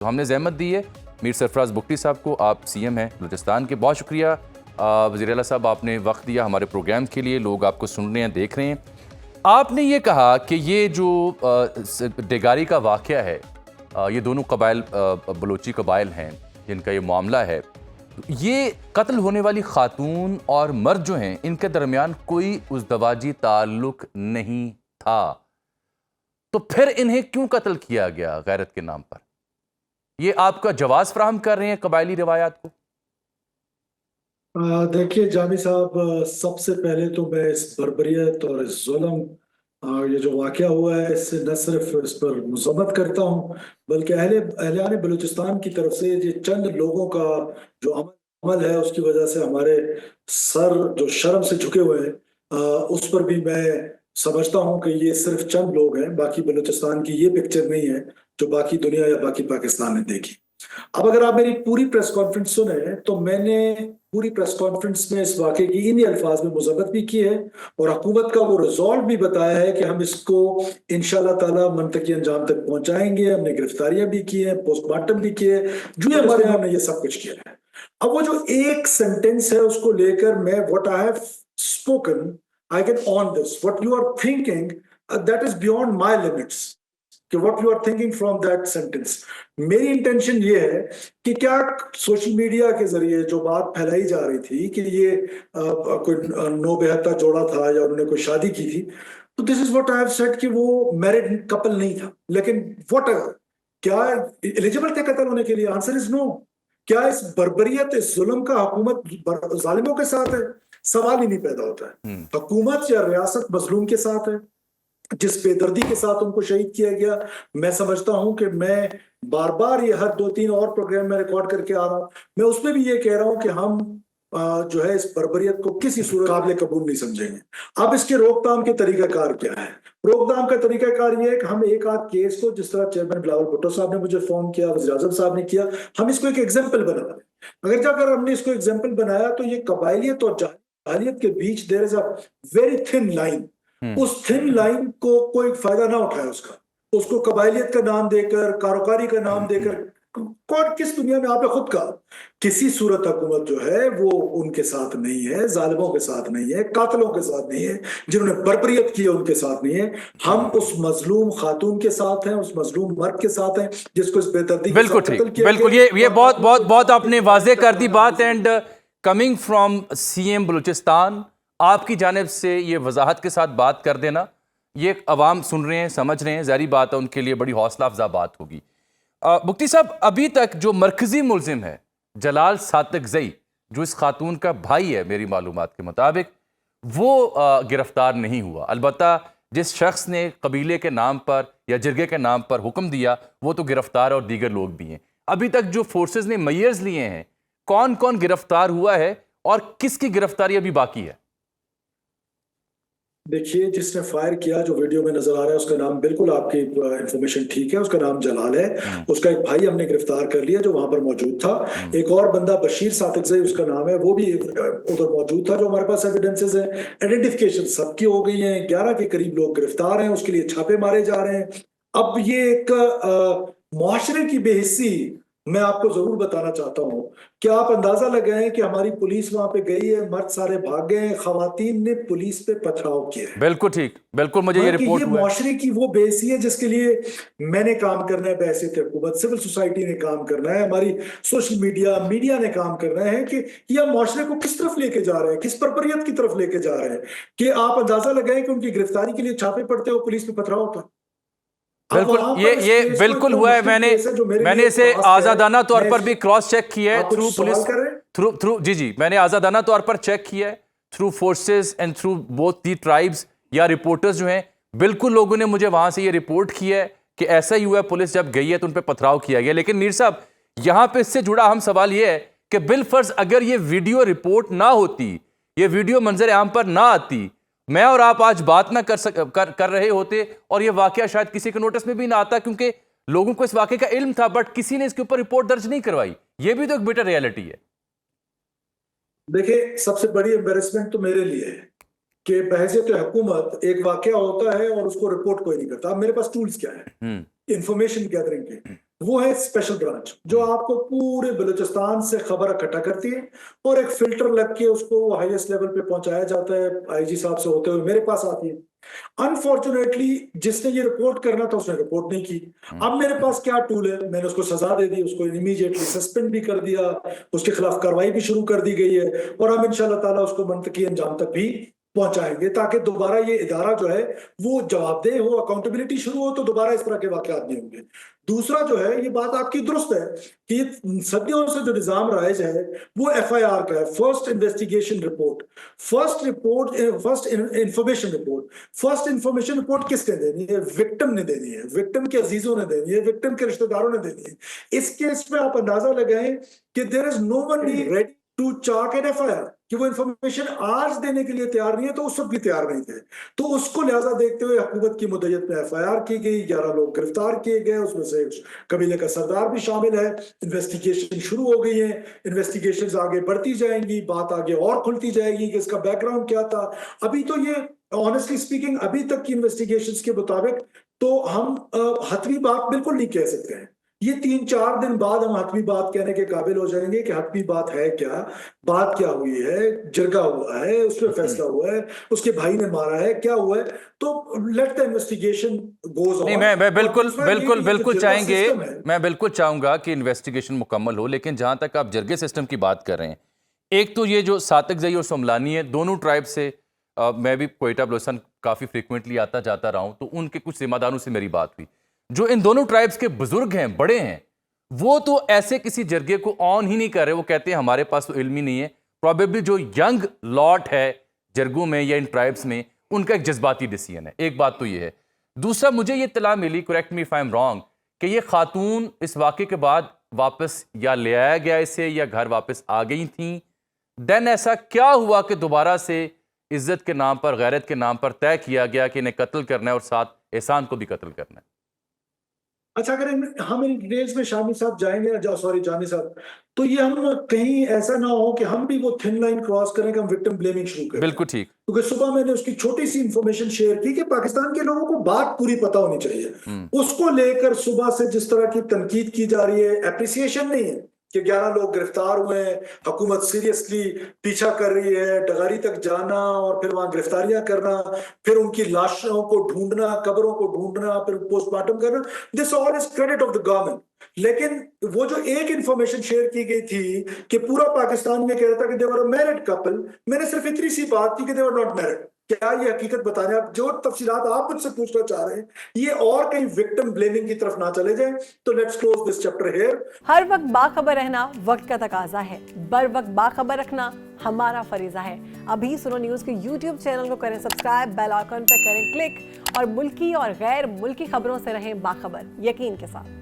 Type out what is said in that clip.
तो हमने ज़हमत दी है मीर सरफराज बुगटी साहब को। आप सीएम हैं बलूचिस्तान के, बहुत शुक्रिया वज़ीर आला साहब, आपने वक्त दिया हमारे प्रोग्राम के लिए। लोग आपको सुन रहे हैं, देख रहे हैं। आपने ये कहा कि ये जो डेगारी का वाक़या है, ये दोनों कबाइल बलोची कबाइल हैं जिनका ये मामला है, ये कत्ल होने वाली खातून और मर्द जो हैं इनके दरमियान कोई उज़दवाजी ताल्लुक नहीं था, तो फिर इन्हें क्यों कत्ल किया गया गैरत के नाम पर? ये आपका जवाब फराहम कर रहे हैं कबायली रिवायात को? देखिए जामी साहब, सबसे पहले तो मैं इस बर्बरियत और इस जुल्म, ये जो वाकया हुआ है, इससे न सिर्फ इस पर मजम्मत करता हूँ, बल्कि अहले बलूचिस्तान की तरफ से ये चंद लोगों का जो अमल है उसकी वजह से हमारे सर जो शर्म से झुके हुए हैं, उस पर भी मैं समझता हूँ कि ये सिर्फ चंद लोग हैं। बाकी बलूचिस्तान की ये पिक्चर नहीं है जो बाकी दुनिया या बाकी पाकिस्तान ने देखी। अब अगर आप मेरी पूरी प्रेस कॉन्फ्रेंस सुने तो मैंने पूरी प्रेस कॉन्फ्रेंस में इस वाकये की इन्हीं अल्फाज में मुज़म्मत भी की है और हुकूमत का वो रिजॉल्व भी बताया है कि हम इसको इंशाल्लाह ताला मंतकी अंजाम तक पहुंचाएंगे। हमने गिरफ्तारियां भी की हैं, पोस्टमार्टम भी किए, जो हमारे यहाँ हमने ये सब कुछ किया है। अब वो जो एक सेंटेंस है उसको लेकर मैं what I have spoken I can on this, what you are thinking that is beyond my limits, कि what you are thinking from that sentence. मेरी इंटेंशन ये है कि क्या सोशल मीडिया के जरिए जो बात फैलाई जा रही थी कि ये कोई नो बेहता जोड़ा था या उन्होंने कोई शादी की थी, तो this is what I have said कि वो मैरिड कपल नहीं था। लेकिन व्हाट एवर, क्या एलिजिबल थे कत्ल होने के लिए? Answer is no. क्या इस बर्बरियत, इस जुल्म का हुकूमत जालिमों के साथ है? सवाल ही नहीं पैदा होता है। हुकूमत या रियासत मजलूम के साथ है, जिस बेदर्दी के साथ उनको शहीद किया गया। मैं समझता हूं कि मैं बार बार ये हर 2-3 और प्रोग्राम में रिकॉर्ड करके आ रहा हूं, मैं उसमें भी ये कह रहा हूं कि हम जो है इस बर्बरियत को किसी सूरत काबिल कबूल नहीं समझेंगे। अब इसके रोकथाम के तरीकाकार क्या है? रोकथाम का तरीकाकार ये है कि हम एक आध केस को, जिस तरह चेयरमैन बिलावल भुट्टो साहब ने मुझे फोन किया, वज़ीर आज़म साहब ने किया, हम इसको एक एग्जाम्पल बना दें। अगर जाकर हमने इसको एग्जाम्पल बनाया तो ये कबायलियत और जाहिलियत के बीच there is a very thin line. उस थिन लाइन को कोई फायदा ना उठाए उसको कबायलियत का नाम देकर, कारोकारी का नाम देकर। कौन किस दुनिया में, आपने खुद कहा, किसी सूरत हुकूमत जो है वो उनके साथ नहीं है, जालिमों के साथ नहीं है, कातलों के साथ नहीं है, जिन्होंने बर्बरियत की है उनके साथ नहीं है। हम उस मजलूम खातून के साथ हैं, उस मजलूम मर्द के साथ हैं जिसको इस बेदर्दी के साथ कत्ल किया। बिल्कुल, ये बहुत बहुत बहुत आपने वाजे कर दी बात। And coming from CM Balochistan, आपकी जानिब से ये वजाहत के साथ बात कर देना, ये अवाम सुन रहे हैं, समझ रहे हैं, ज़ाहिर बात है उनके लिए बड़ी हौसला अफजा बात होगी। बुगटी साहब, अभी तक जो मरकजी मुलजिम है जलाल सादिकज़ई, जो इस खातून का भाई है मेरी मालूमात के मुताबिक, वो गिरफ्तार नहीं हुआ। अलबत्ता जिस शख्स ने कबीले के नाम पर या जिरगे के नाम पर हुक्म दिया वो तो गिरफ्तार और दीगर लोग भी हैं। अभी तक जो फोर्सेस ने मेयर्स लिए हैं, कौन कौन गिरफ्तार हुआ है और किसकी गिरफ्तारी अभी बाकी है? देखिए, जिसने फायर किया, जो वीडियो में नजर आ रहा है, उसका नाम, बिल्कुल आपकी इंफॉर्मेशन ठीक है, उसका नाम जलाल है। उसका एक भाई हमने गिरफ्तार कर लिया जो वहां पर मौजूद था। एक और बंदा बशीर सादिकज़ई उसका नाम है, वो भी उधर मौजूद था। जो हमारे पास एविडेंसेस है, आइडेंटिफिकेशन सबकी हो गई है। 11 के करीब लोग गिरफ्तार हैं, उसके लिए छापे मारे जा रहे हैं। अब ये एक मुआशरे की बेहिस्सी मैं आपको जरूर बताना चाहता हूं कि आप अंदाजा लगाएं कि हमारी पुलिस वहां पे गई है, मर्द सारे भाग गए हैं, खवातीन ने पुलिस पे पथराव किया है। बिल्कुल ठीक, बिल्कुल मुझे ये रिपोर्ट ये हुआ है। मुआशरे की वो बेसी है जिसके लिए मैंने काम करना है, बहैसियत हुकूमत, सिविल सोसाइटी ने काम करना है, हमारी सोशल मीडिया ने काम करना है कि यह मुआशरे को किस तरफ लेके जा रहे हैं, किस बर्बरियत की तरफ लेके जा रहे हैं, कि आप अंदाजा लगाएं कि उनकी गिरफ्तारी के लिए छापे पड़ते हो, पुलिस पे पथराव होता है। बिल्कुल, ये बिल्कुल हुआ है। मैंने इसे आज़ादाना तौर पर भी क्रॉस चेक किया है थ्रू पुलिस, थ्रू जी, मैंने आज़ादाना तौर पर चेक किया है through forces and through both the tribes या रिपोर्टर्स जो हैं। बिल्कुल लोगों ने मुझे वहां से ये रिपोर्ट किया है कि ऐसा ही हुआ है, पुलिस जब गई है तो उन पर पथराव किया गया। लेकिन मीर साहब, यहां पे इससे जुड़ा अहम सवाल ये है कि बिलफर्ज अगर ये वीडियो रिपोर्ट ना होती, ये वीडियो मंजर आम पर ना आती, मैं और आप आज बात ना कर रहे होते और ये वाकया शायद किसी के नोटिस में भी ना आता, क्योंकि लोगों को इस वाकये का इल्म था, बट किसी ने इसके ऊपर रिपोर्ट दर्ज नहीं करवाई। ये भी तो एक बिटर रियलिटी है। देखिए, सबसे बड़ी एम्बेरसमेंट तो मेरे लिए है कि बहैसियत हुकूमत एक वाकया होता है और उसको रिपोर्ट कोई नहीं करता। अब मेरे पास टूल्स क्या है इंफॉर्मेशन गैदरिंग के? वो है स्पेशल ब्रांच, जो आपको पूरे बलूचिस्तान से खबर इकट्ठा करती है और एक फिल्टर लग के उसको हाईएस्ट लेवल पे पहुंचाया जाता है, आईजी साहब से होते हुए मेरे पास आती है। अनफॉर्चुनेटली जिसने ये रिपोर्ट करना था उसने रिपोर्ट नहीं की। अब मेरे पास क्या टूल है, मैंने उसको सजा दे दी, उसको इमीडिएटली सस्पेंड भी कर दिया, उसके खिलाफ कार्रवाई भी शुरू कर दी गई है और हम इंशाल्लाह ताला उसको मंतकी अंजाम तक भी पहुंचाएंगे, ताकि दोबारा ये इदारा जो है वो जवाबदेह हो, अकाउंटेबिलिटी शुरू हो, तो दोबारा इस तरह के वाकयात नहीं होंगे। दूसरा जो है, ये बात आपकी दुरुस्त है कि सदियों से जो निजाम राइज है वो एफआईआर का है, first investigation report, first information report. First information report किसने देनी है? विक्टिम ने देनी है, विक्टिम के अजीजों ने देनी है, विक्टिम के रिश्तेदारों ने देनी है। इस केस में आप अंदाजा लगाएं कि there is no one ready to charge an FIR, कि वो इंफॉर्मेशन आज देने के लिए तैयार नहीं है, तो उस वक्त भी तैयार नहीं थे। तो उसको लिहाजा देखते हुए हुकूमत की मुद्दत में एफआईआर की गई, 11 लोग गिरफ्तार किए गए, उसमें से कबीले का सरदार भी शामिल है। इन्वेस्टिगेशन शुरू हो गई है, इन्वेस्टिगेशंस आगे बढ़ती जाएंगी, बात आगे और खुलती जाएगी कि इसका बैकग्राउंड क्या था। अभी तो ये ऑनेस्टली स्पीकिंग अभी तक की इन्वेस्टिगेशंस के मुताबिक तो हम हतमी बात बिल्कुल नहीं कह सकते हैं। ये 3-4 दिन बाद हम हतमी बात कहने के काबिल हो जाएंगे कि हतमी बात है क्या, बात क्या हुई है, जरगा हुआ है, उसमें फैसला हुआ है, उसके भाई ने मारा है, क्या हुआ है, तो let the investigation goes on. नहीं, मैं बिल्कुल चाहेंगे, मैं बिल्कुल चाहूंगा कि इन्वेस्टिगेशन मुकम्मल हो, लेकिन जहां तक आप जरगे सिस्टम की बात कर रहे हैं, एक तो ये जो सातकजई और सोमलानी है, दोनों ट्राइब से मैं भी क्वेटा बलूचिस्तान काफ़ी फ्रिक्वेंटली आता जाता रहा हूं, तो उनके कुछ जिम्मेदारों से मेरी बात हुई। जो इन दोनों ट्राइब्स के बुजुर्ग हैं, बड़े हैं, वो तो ऐसे किसी जरगे को ऑन ही नहीं कर रहे। वो कहते हैं हमारे पास तो इल्म ही नहीं है। प्रॉबेबली जो यंग लॉट है जरगों में या इन ट्राइब्स में, उनका एक जज्बाती डिसीजन है। एक बात तो ये है। दूसरा, मुझे ये इत्तला मिली, correct me if I am wrong, कि ये खातून इस वाक़े के बाद वापस या ले आया गया इसे या घर वापस आ गई थी। देन ऐसा क्या हुआ कि दोबारा से इज्जत के नाम पर, गैरत के नाम पर तय किया गया कि इन्हें कत्ल करना है और साथ एहसान को भी कत्ल करना है? अच्छा, अगर हम इन डिटेल्स में शामी साहब जाएंगे, जामी साहब, तो ये हम कहीं ऐसा ना हो कि हम भी वो थिन लाइन क्रॉस करें कि हम विक्टिम ब्लेमिंग शुरू करें। बिल्कुल ठीक। क्योंकि सुबह मैंने उसकी छोटी सी इंफॉर्मेशन शेयर की कि पाकिस्तान के लोगों को बात पूरी पता होनी चाहिए। उसको लेकर सुबह से जिस तरह की तनकीद की जा रही है, एप्रिसिएशन नहीं है कि 11 लोग गिरफ्तार हुए हैं, हुकूमत सीरियसली पीछा कर रही है, डगारी तक जाना और फिर वहां गिरफ्तारियां करना, फिर उनकी लाशों को ढूंढना, कब्रों को ढूंढना, फिर पोस्टमार्टम करना, this all is credit of the government. लेकिन वो जो एक इंफॉर्मेशन शेयर की गई थी कि पूरा पाकिस्तान में कह रहा था कि दे वर अ मैरिड कपल, मैंने सिर्फ इतनी सी बात की कि दे वर नॉट मैरिड। क्या ये हकीकत बताने, आप जो तफसीलात आप मुझसे पूछना चाह रहे हैं, ये और कहीं विक्टिम ब्लेमिंग की तरफ ना चले जाएं, तो let's close this chapter here. हर वक्त बाखबर रहना वक्त का तकाजा है, बर वक्त बाखबर रखना हमारा फरीजा है। अभी सुनो न्यूज़ के YouTube चैनल को करें सब्सक्राइब, बेल आइकन पर करें क्लिक और मुल्की और गैर मुल्की खबरों से रहें बाखबर, यकीन के साथ।